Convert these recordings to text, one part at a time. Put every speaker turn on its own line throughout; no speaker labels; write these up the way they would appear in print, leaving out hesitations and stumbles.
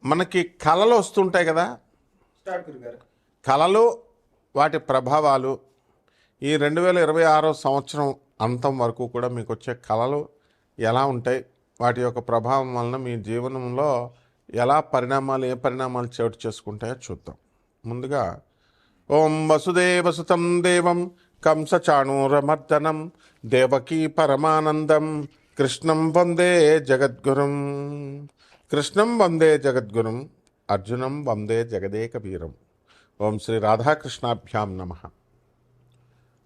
మనకి కళలు వస్తుంటాయి కదా, కళలు వాటి ప్రభావాలు ఈ 2026 సంవత్సరం అంతం వరకు కూడా మీకు వచ్చే కళలు ఎలా ఉంటాయి, వాటి యొక్క ప్రభావం వలన మీ జీవనంలో ఎలా ఏ పరిణామాలు చోటు చేసుకుంటాయో చూద్దాం. ముందుగా ఓం వసుదేవసుతం దేవం కంసచాణూరమర్దనం దేవకీ పరమానందం కృష్ణం వందే జగద్గురుం. కృష్ణం వందే జగద్గురుం అర్జునం వందే జగదేక వీరం. ఓం శ్రీ రాధాకృష్ణాభ్యాం నమః.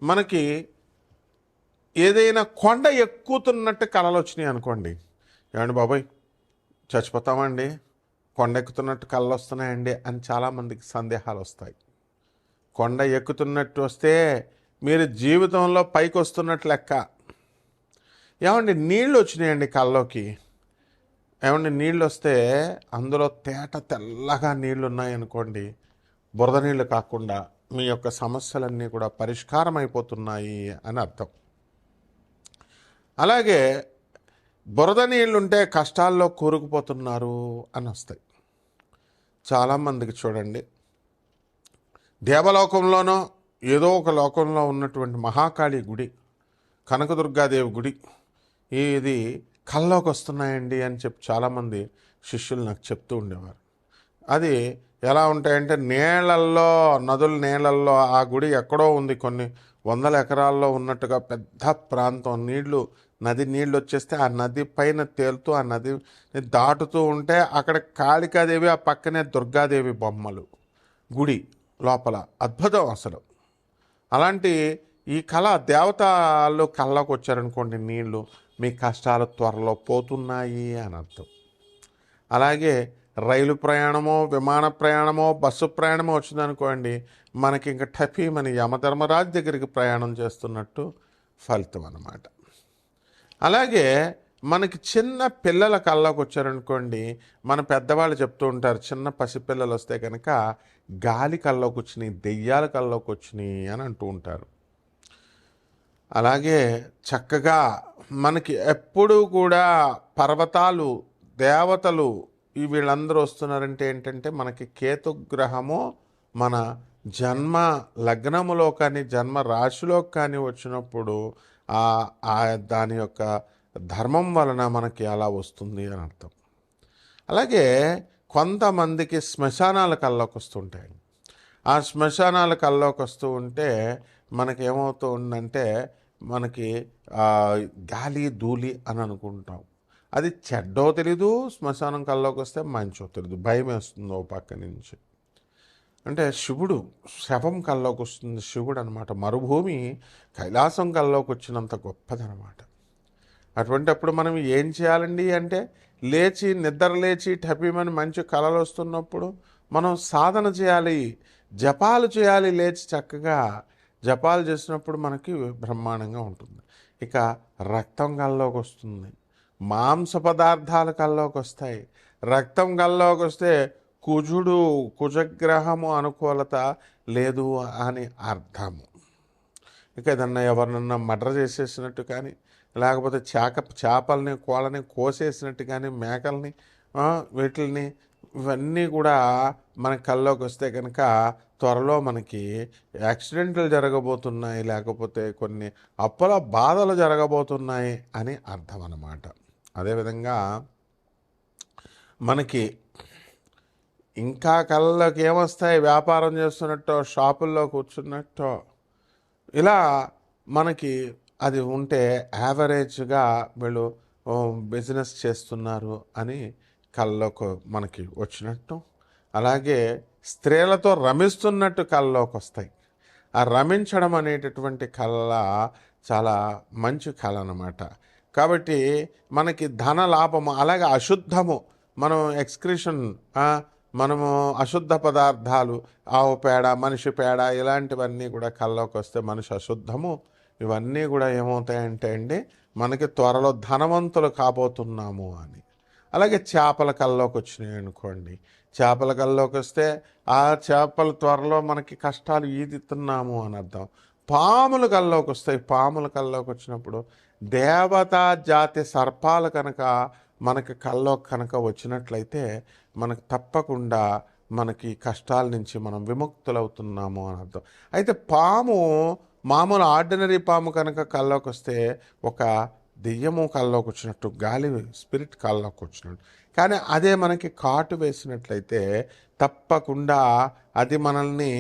మనకి ఏదైనా కొండ ఎక్కుతున్నట్టు కళలు వచ్చినాయి అనుకోండి, ఏమండి బాబాయ్ చచ్చిపోతామండి, కొండ ఎక్కుతున్నట్టు కళలు వస్తున్నాయండి అని చాలామందికి సందేహాలు వస్తాయి. కొండ ఎక్కుతున్నట్టు వస్తే మీరు జీవితంలో పైకి వస్తున్నట్టు లెక్క. ఏమండి నీళ్ళు వచ్చినాయండి కళ్ళలోకి, ఏమండి నీళ్ళు వస్తే అందులో తెల్లగా నీళ్ళు ఉన్నాయనుకోండి, బురద నీళ్ళు కాకుండా మీ యొక్క సమస్యలన్నీ కూడా పరిష్కారం అయిపోతున్నాయి అని అర్థం. అలాగే బురద నీళ్ళుంటే కష్టాల్లో కూరుకుపోతున్నారు అని వస్తాయి. చాలామందికి చూడండి, దేవలోకంలోనో ఏదో ఒక లోకంలో ఉన్నటువంటి మహాకాళి గుడి, కనకదుర్గాదేవి గుడి ఇది కల్లోకి వస్తున్నాయండి అని చెప్పి చాలామంది శిష్యులు నాకు చెప్తూ ఉండేవారు. అది ఎలా ఉంటాయంటే నీళ్ళల్లో, నదుల నీళ్ళల్లో ఆ గుడి ఎక్కడో ఉంది, కొన్ని వందల ఎకరాల్లో ఉన్నట్టుగా పెద్ద ప్రాంతం, నది నీళ్ళు వచ్చేస్తే ఆ నది పైన తేలుతూ ఆ నదిని దాటుతూ ఉంటే అక్కడ కాళికాదేవి, ఆ పక్కనే దుర్గాదేవి బొమ్మలు గుడి లోపల. అద్భుతం అసలు. అలాంటి ఈ కళ దేవతలు కళ్ళకు వచ్చారనుకోండి, నీళ్ళు మీ కష్టాలు త్వరలో పోతున్నాయి అని అర్థం. అలాగే రైలు ప్రయాణమో, విమాన ప్రయాణమో, బస్సు ప్రయాణమో వచ్చిందనుకోండి, మనకి ఇంకా టఫీమని యమధర్మరాజు దగ్గరికి ప్రయాణం చేస్తున్నట్టు ఫలితం అన్నమాట. అలాగే మనకి చిన్న పిల్లల కళ్ళకు వచ్చారనుకోండి, మన పెద్దవాళ్ళు చెప్తూ ఉంటారు, చిన్న పసిపిల్లలు వస్తే కనుక గాలి కళ్ళకు వచ్చినాయి, దెయ్యాల కళ్ళకు వచ్చినాయి అని అంటూ ఉంటారు. అలాగే చక్కగా మనకి ఎప్పుడూ కూడా పర్వతాలు, దేవతలు వీళ్ళందరూ వస్తున్నారంటే ఏంటంటే మనకి కేతుగ్రహము మన జన్మ లగ్నములో కానీ జన్మ రాశిలో కానీ వచ్చినప్పుడు దాని యొక్క ధర్మం వలన మనకి అలా వస్తుంది అని అర్థం. అలాగే కొంతమందికి శ్మశానాల కల్లోకి వస్తుంటాయి. ఆ శ్మశానాల కల్లోకి వస్తూ ఉంటే మనకేమవుతూ ఉందంటే మనకి గాలి ధూళి అని అనుకుంటాం. అది చెడ్డో తెలీదు, శ్మశానం కల్లోకి వస్తే మంచో తెలీదు, భయం వేస్తుందో పక్క నుంచి. అంటే శివుడు శవం కల్లోకి వస్తుంది, శివుడు అనమాట. మరుభూమి కైలాసం కల్లోకి వచ్చినంత గొప్పదనమాట. అటువంటిప్పుడు మనం ఏం చేయాలండి అంటే నిద్ర లేచి టపీమని మంచి కళలు వస్తున్నప్పుడు మనం సాధన చేయాలి, జపాలు చేయాలి. లేచి చక్కగా జపాలు చేసినప్పుడు మనకి బ్రహ్మాండంగా ఉంటుంది. ఇక రక్తం కల్లోకి వస్తుంది, మాంస పదార్థాలు కల్లోకి వస్తాయి. రక్తం కల్లోకి వస్తే కుజగ్రహము అనుకూలత లేదు అని అర్థము. ఇక ఏదన్నా ఎవరినన్నా మర్డర్ చేసేసినట్టు కానీ, లేకపోతే చేపల్ని కోళ్ళని కోసేసినట్టు కానీ, మేకల్ని వీటిని ఇవన్నీ కూడా మన కల్లోకి వస్తే కనుక త్వరలో మనకి యాక్సిడెంట్లు జరగబోతున్నాయి, లేకపోతే కొన్ని అప్పుల బాధలు జరగబోతున్నాయి అని అర్థం అన్నమాట. అదేవిధంగా మనకి ఇంకా కళ్ళకి ఏమొస్తాయి, వ్యాపారం చేస్తున్నట్టో, షాపుల్లో కూర్చున్నట్టో, ఇలా మనకి అది ఉంటే యావరేజ్గా వీళ్ళు బిజినెస్ చేస్తున్నారు అని కళ్ళలోకి మనకి వచ్చినట్టు. అలాగే స్త్రీలతో రమిస్తున్నట్టు కళ్ళలోకి వస్తాయి. ఆ రమించడం అనేటటువంటి కళ చాలా మంచి కళ అన్నమాట. కాబట్టి మనకి ధన లాభము, అలాగే అశుద్ధము, మనం మనము అశుద్ధ పదార్థాలు, ఆవు పేడ, మనిషి పేడ, ఇలాంటివన్నీ కూడా కళ్ళలోకి వస్తే మనిషి అశుద్ధము, ఇవన్నీ కూడా ఏమవుతాయంటే అండి మనకి త్వరలో ధనవంతులు కాబోతున్నాము అని. అలాగే చేపల కళ్ళలోకి వచ్చినాయి అనుకోండి, చేపల కళ్ళలోకి వస్తే ఆ చేపల త్వరలో మనకి కష్టాలు ఈదుతున్నాము అని అర్థం. పాముల కళ్ళలోకి వస్తాయి, పాముల కళ్ళలోకి వచ్చినప్పుడు దేవతా జాతి సర్పాలు కనుక మనకి కల్లో కనుక వచ్చినట్లయితే మనకు తప్పకుండా మనకి కష్టాల నుంచి మనం విముక్తులవుతున్నాము అని అర్థం. అయితే పాము మామూలు ఆర్డినరీ పాము కనుక కల్లోకి వస్తే ఒక దెయ్యము కల్లోకి వచ్చినట్టు, గాలి స్పిరిట్ కల్లోకి వచ్చినట్టు. కానీ అదే మనకి కాటు వేసినట్లయితే తప్పకుండా అది మనల్ని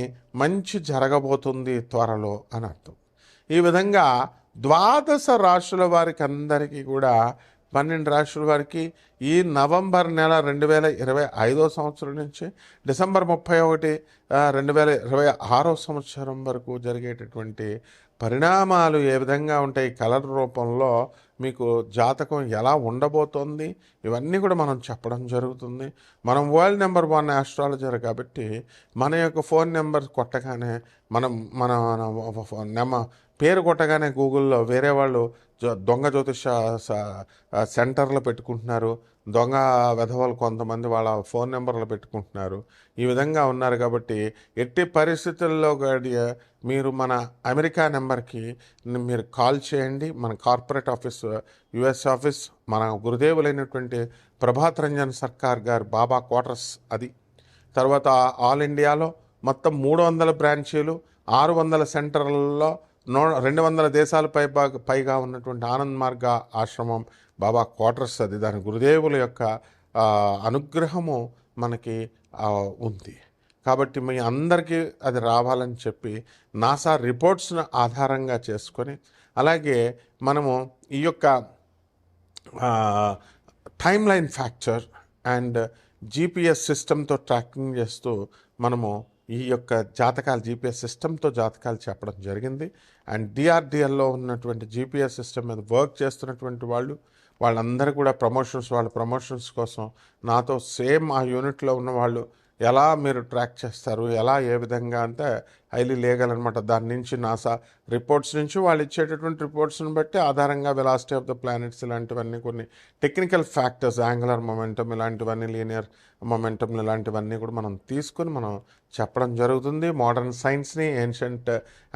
మంచి జరగబోతుంది త్వరలో అని అర్థం. ఈ విధంగా 12 రాశుల వారికి అందరికీ కూడా 12 రాశుల వారికి ఈ నవంబర్ నెల 2025 సంవత్సరం నుంచి డిసెంబర్ 31, 2026 సంవత్సరం వరకు జరిగేటటువంటి పరిణామాలు ఏ విధంగా ఉంటాయి, కలర్ రూపంలో మీకు జాతకం ఎలా ఉండబోతోంది, ఇవన్నీ కూడా మనం చెప్పడం జరుగుతుంది. మనం వరల్డ్ నెంబర్ 1 ఆస్ట్రాలజర్ కాబట్టి మన యొక్క ఫోన్ నెంబర్ కొట్టగానే మన పేరు కొట్టగానే గూగుల్లో వేరే వాళ్ళు దొంగ జ్యోతిష సెంటర్లు పెట్టుకుంటున్నారు, దొంగ వెధవలు కొంతమంది వాళ్ళ ఫోన్ నెంబర్లు పెట్టుకుంటున్నారు. ఈ విధంగా ఉన్నారు కాబట్టి ఎట్టి పరిస్థితుల్లో మీరు మన అమెరికా నెంబర్కి మీరు కాల్ చేయండి. మన కార్పొరేట్ ఆఫీస్, యుఎస్ ఆఫీస్, మన గురుదేవులైనటువంటి ప్రభాత్ రంజన్ సర్కార్ గారు బాబా క్వార్టర్స్ అది. తర్వాత ఆల్ ఇండియాలో మొత్తం 300 బ్రాంచీలు, 600 సెంటర్లలో 200 దేశాల పైగా ఉన్నటువంటి ఆనంద్ మార్గ ఆశ్రమం బాబా క్వార్టర్స్ అది. దాని గురుదేవుల యొక్క అనుగ్రహము మనకి ఉంది కాబట్టి మీ అందరికీ అది రావాలని చెప్పి నాసా రిపోర్ట్స్ను ఆధారంగా చేసుకొని, అలాగే మనము ఈ యొక్క time line feature and GPS సిస్టంతో ట్రాకింగ్ చేస్తూ మనము ఈ యొక్క జాతకాలు జీపీఎస్ సిస్టంతో జాతకాలు చెప్పడం జరిగింది. అండ్ డిఆర్డిఎల్లో ఉన్నటువంటి జీపీఎస్ సిస్టమ్ మీద వర్క్ చేస్తున్నటువంటి వాళ్ళందరూ కూడా వాళ్ళ ప్రమోషన్స్ కోసం నాతో సేమ్ ఆ యూనిట్లో ఉన్న వాళ్ళు ఎలా మీరు ట్రాక్ చేస్తారు, ఏ విధంగా అంటే హైలీ లీగల్ అనమాట. దాని నుంచి నాసా రిపోర్ట్స్ నుంచి వాళ్ళు ఇచ్చేటటువంటి రిపోర్ట్స్ని బట్టి ఆధారంగా వెలాసిటీ ఆఫ్ ద ప్లానెట్స్ ఇలాంటివన్నీ, కొన్ని టెక్నికల్ ఫ్యాక్టర్స్, యాంగులర్ మొమెంటం ఇలాంటివన్నీ, లీనియర్ మొమెంటం ఇలాంటివన్నీ కూడా మనం తీసుకొని మనం చెప్పడం జరుగుతుంది. మోడర్న్ సైన్స్ని, ఏన్షియంట్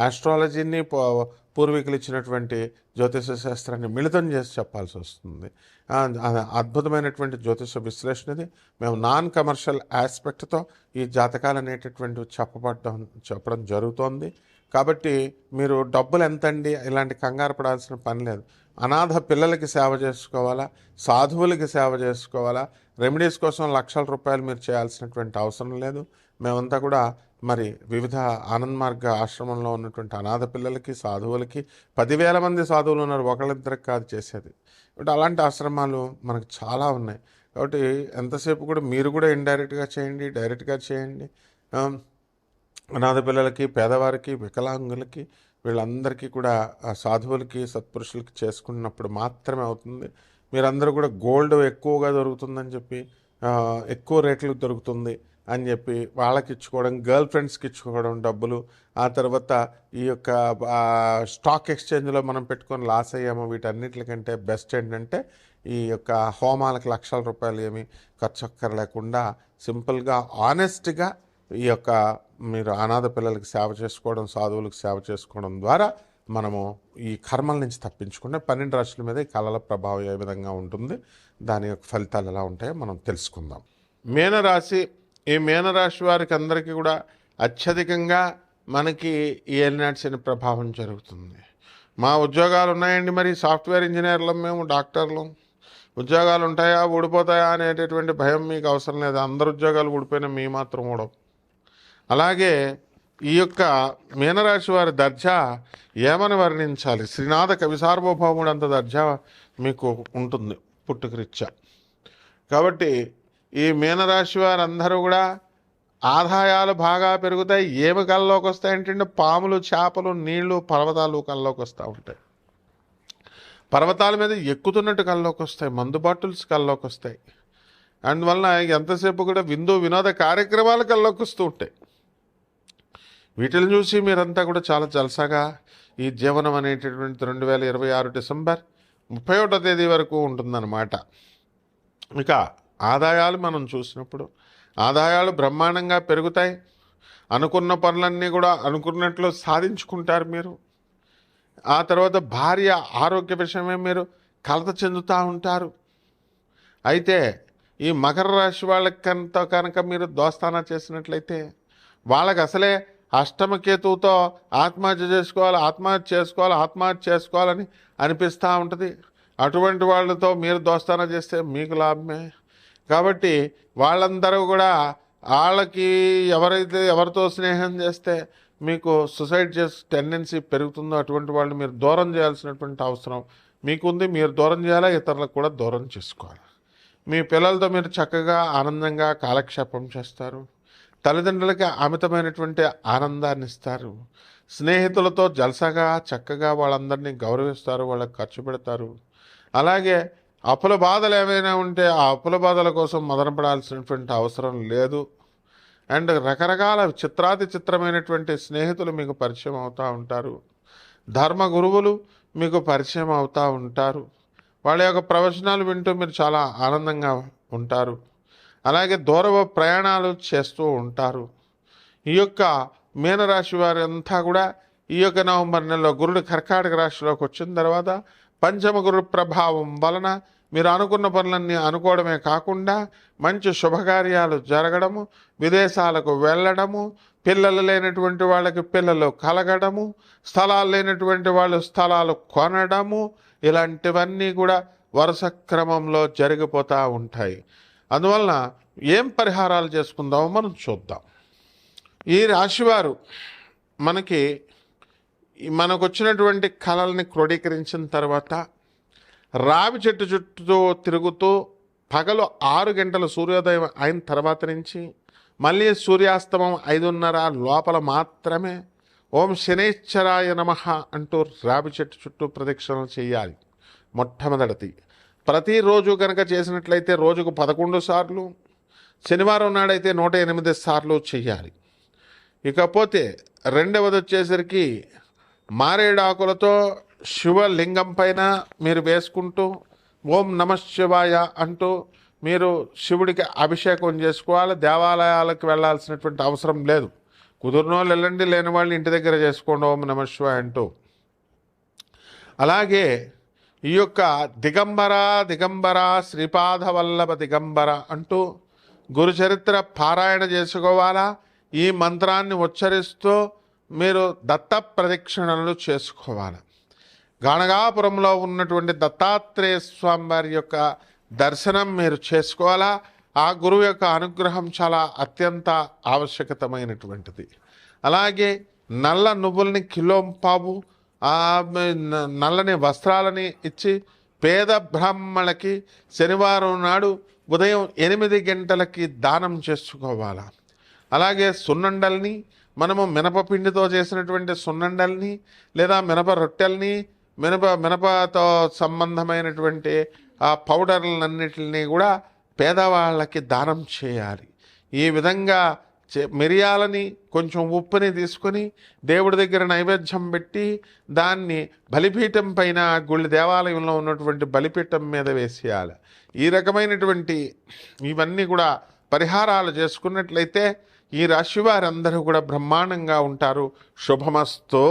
ఆస్ట్రాలజీని, పూర్వీకులు ఇచ్చినటువంటి జ్యోతిష శాస్త్రాన్ని మిళితం చేసి చెప్పాల్సి వస్తుంది. అద్భుతమైనటువంటి జ్యోతిష విశ్లేషణది. మేము నాన్ కమర్షియల్ ఆస్పెక్ట్తో ఈ జాతకాలు అనేటటువంటి చెప్పడం జరుగుతోంది. కాబట్టి మీరు డబ్బులు ఎంతండి ఇలాంటి కంగారు పడాల్సిన పని లేదు. అనాథ పిల్లలకి సేవ చేసుకోవాలా, సాధువులకి సేవ చేసుకోవాలా, రెమెడీస్ కోసం లక్షల రూపాయలు మీరు చేయాల్సినటువంటి అవసరం లేదు. మేమంతా కూడా మరి వివిధ ఆనంద్ మార్గ ఆశ్రమంలో ఉన్నటువంటి అనాథ పిల్లలకి, సాధువులకి 10,000 మంది సాధువులు ఉన్నారు, ఒకళ్ళిద్దరికి కాదు చేసేది. కాబట్టి అలాంటి ఆశ్రమాలు మనకు చాలా ఉన్నాయి. కాబట్టి ఎంతసేపు కూడా మీరు కూడా ఇండైరెక్ట్గా చేయండి, డైరెక్ట్గా చేయండి. అనాథ పిల్లలకి, పేదవారికి, వికలాంగులకి, వీళ్ళందరికీ కూడా సాధువులకి, సత్పురుషులకి చేసుకున్నప్పుడు మాత్రమే అవుతుంది. మీరందరూ కూడా గోల్డ్ ఎక్కువగా దొరుకుతుందని చెప్పి, ఎక్కువ రేట్లు దొరుకుతుంది అని చెప్పి వాళ్ళకి ఇచ్చుకోవడం, గర్ల్ ఫ్రెండ్స్కి ఇచ్చుకోవడం డబ్బులు, ఆ తర్వాత ఈ యొక్క స్టాక్ ఎక్స్చేంజ్లో మనం పెట్టుకొని లాస్ అయ్యాము. వీటన్నిటికంటే బెస్ట్ ఏంటంటే ఈ యొక్క హోమాలకు లక్షల రూపాయలు ఏమి ఖర్చు అక్కర్లేకుండా సింపుల్గా, ఆనెస్ట్గా ఈ యొక్క మీరు అనాథ పిల్లలకి సేవ చేసుకోవడం, సాధువులకు సేవ చేసుకోవడం ద్వారా మనము ఈ కర్మల నుంచి తప్పించుకుంటే 12 రాశుల మీద ఈ కళల ప్రభావం ఏ విధంగా ఉంటుంది, దాని యొక్క ఫలితాలు ఎలా ఉంటాయో మనం తెలుసుకుందాం. మీనరాశి, ఈ మీనరాశి వారికి అందరికీ కూడా అత్యధికంగా మనకి ఈ ఏలినాటి శని ప్రభావం జరుగుతుంది. మా ఉద్యోగాలు ఉన్నాయండి, మరి సాఫ్ట్వేర్ ఇంజనీర్లు, మేము డాక్టర్లు, ఉద్యోగాలు ఉంటాయా ఊడిపోతాయా అనేటటువంటి భయం మీకు అవసరం లేదు. అందరు ఉద్యోగాలు ఊడిపోయినా మీ మాత్రం ఊడవు. అలాగే ఈ యొక్క మీనరాశి వారి దర్జా ఏమని వర్ణించాలి, శ్రీనాథ కవి సార్వభౌముడు అంత దర్జా మీకు ఉంటుంది పుట్టుకరీత్యా. కాబట్టి ఈ మీనరాశి వారందరూ కూడా ఆదాయాలు బాగా పెరుగుతాయి. ఏమి కళ్ళలోకి వస్తాయంటే పాములు, చేపలు, నీళ్లు, పర్వతాలు కళ్ళలోకి వస్తూ ఉంటాయి. పర్వతాల మీద ఎక్కుతున్నట్టు కళ్ళలోకి వస్తాయి, మందు బాటిల్స్ కళ్ళలోకి వస్తాయి. అందువలన ఎంతసేపు కూడా వినోద కార్యక్రమాలు కళ్ళలోకి వస్తూ ఉంటాయి. వీటిని చూసి మీరంతా కూడా చాలా జలసాగా ఈ జీవనం అనేటటువంటి 2026 డిసెంబర్ 31వ తేదీ వరకు ఉంటుందన్నమాట. ఇక ఆదాయాలు మనం చూసినప్పుడు ఆదాయాలు బ్రహ్మాండంగా పెరుగుతాయి. అనుకున్న పనులన్నీ కూడా అనుకున్నట్లు సాధించుకుంటారు మీరు. ఆ తర్వాత భార్య ఆరోగ్య విషయమే మీరు కలత చెందుతూ ఉంటారు. అయితే ఈ మకర రాశి వాళ్ళకంత కనుక మీరు దోస్తానా చేసినట్లయితే వాళ్ళకి అసలే అష్టమకేతువుతో ఆత్మహత్య చేసుకోవాలని అనిపిస్తూ ఉంటుంది. అటువంటి వాళ్ళతో మీరు దోస్తానా చేస్తే మీకు లాభమే. కాబట్టి వాళ్ళందరూ కూడా వాళ్ళకి ఎవరితో స్నేహం చేస్తే మీకు సూసైడ్ చేసే టెండెన్సీ పెరుగుతుందో అటువంటి వాళ్ళు మీరు దూరం చేయాల్సినటువంటి అవసరం మీకుంది. మీరు దూరం చేయాలా, ఇతరులకు కూడా దూరం చేసుకోవాలి. మీ పిల్లలతో మీరు చక్కగా ఆనందంగా కాలక్షేపం చేస్తారు. తల్లిదండ్రులకి అమితమైనటువంటి ఆనందాన్ని ఇస్తారు. స్నేహితులతో జలసాగా చక్కగా వాళ్ళందరినీ గౌరవిస్తారు, వాళ్ళకి ఖర్చు పెడతారు. అలాగే అప్పుల బాధలు ఏమైనా ఉంటే ఆ అప్పుల బాధల కోసం మదనపడాల్సినటువంటి అవసరం లేదు. అండ్ రకరకాల చిత్రమైనటువంటి స్నేహితులు మీకు పరిచయం అవుతూ ఉంటారు. ధర్మ గురువులు మీకు పరిచయం అవుతూ ఉంటారు. వాళ్ళ యొక్క ప్రవచనాలు వింటూ మీరు చాలా ఆనందంగా ఉంటారు. అలాగే దూర ప్రయాణాలు చేస్తూ ఉంటారు. ఈ యొక్క మీనరాశి వారి అంతా కూడా ఈ యొక్క నవంబర్ నెలలో గురుడు కర్కాటక రాశిలోకి వచ్చిన తర్వాత పంచమ గురు ప్రభావం వలన మీరు అనుకున్న పనులన్నీ అనుకోవడమే కాకుండా మంచి శుభకార్యాలు జరగడము, విదేశాలకు వెళ్ళడము, పిల్లలు లేనటువంటి వాళ్ళకి పిల్లలు కలగడము, స్థలాలు లేనటువంటి వాళ్ళు స్థలాలు కొనడము, ఇలాంటివన్నీ కూడా వరుస క్రమంలో జరిగిపోతూ ఉంటాయి. అందువలన ఏం పరిహారాలు చేసుకుందామో మనం చూద్దాం. ఈ రాశివారు మనకు వచ్చినటువంటి కళల్ని క్రోడీకరించిన తర్వాత రావి చెట్టు చుట్టూ తిరుగుతూ పగలు 6 గంటల సూర్యోదయం అయిన తర్వాత నుంచి మళ్ళీ సూర్యాస్తమం 5:30 లోపల మాత్రమే ఓం శనైశ్చరాయ నమః అంటూ రావి చెట్టు చుట్టూ ప్రదక్షిణలు చేయాలి. మొట్టమొదటిది ప్రతిరోజు కనుక చేసినట్లయితే రోజుకు 11 సార్లు, శనివారం నాడైతే 108 సార్లు చేయాలి. ఇకపోతే రెండవది వచ్చేసరికి మారేడాకులతో శివలింగం పైన మీరు వేసుకుంటూ ఓం నమః శివాయ అంటూ మీరు శివుడికి అభిషేకం చేసుకోవాలి. దేవాలయాలకు వెళ్ళాల్సినటువంటి అవసరం లేదు. కుదిరిన వాళ్ళు వెళ్ళండి, లేని వాళ్ళు ఇంటి దగ్గర చేసుకోండి ఓం నమః శివాయ అంటూ. అలాగే ఈ యొక్క దిగంబర శ్రీపాదవల్లభ దిగంబర అంటూ గురుచరిత్ర పారాయణ చేసుకోవాలా. ఈ మంత్రాన్ని ఉచ్చరిస్తూ మీరు దత్త ప్రదక్షిణలు చేసుకోవాలి. గాణగాపురంలో ఉన్నటువంటి దత్తాత్రేయ స్వామి వారి యొక్క దర్శనం మీరు చేసుకోవాలా. ఆ గురువు యొక్క అనుగ్రహం చాలా అత్యంత ఆవశ్యకతమైనటువంటిది. అలాగే నల్ల నువ్వుల్ని కిలోంపావు నల్లని వస్త్రాలని ఇచ్చి పేద బ్రాహ్మణులకి శనివారం నాడు ఉదయం 8 గంటలకి దానం చేసుకోవాలి. అలాగే సున్నండల్ని మనము మినపపిండితో చేసినటువంటి సున్నండల్ని లేదా మినప రొట్టెల్ని మినపతో సంబంధమైనటువంటి ఆ పౌడర్లన్నిటిని కూడా పేదవాళ్ళకి దానం చేయాలి. ఈ విధంగా మిరియాలని కొంచెం ఉప్పుని తీసుకొని దేవుడి దగ్గర నైవేద్యం పెట్టి దాన్ని బలిపీఠం పైన గుళ్ళ దేవాలయంలో ఉన్నటువంటి బలిపీఠం మీద వేసేయాలి. ఈ రకమైనటువంటి ఇవన్నీ కూడా పరిహారాలు చేసుకున్నట్లయితే ఈ రాశి వారందరూ కూడా బ్రహ్మాండంగా ఉంటారు. శుభమస్తు.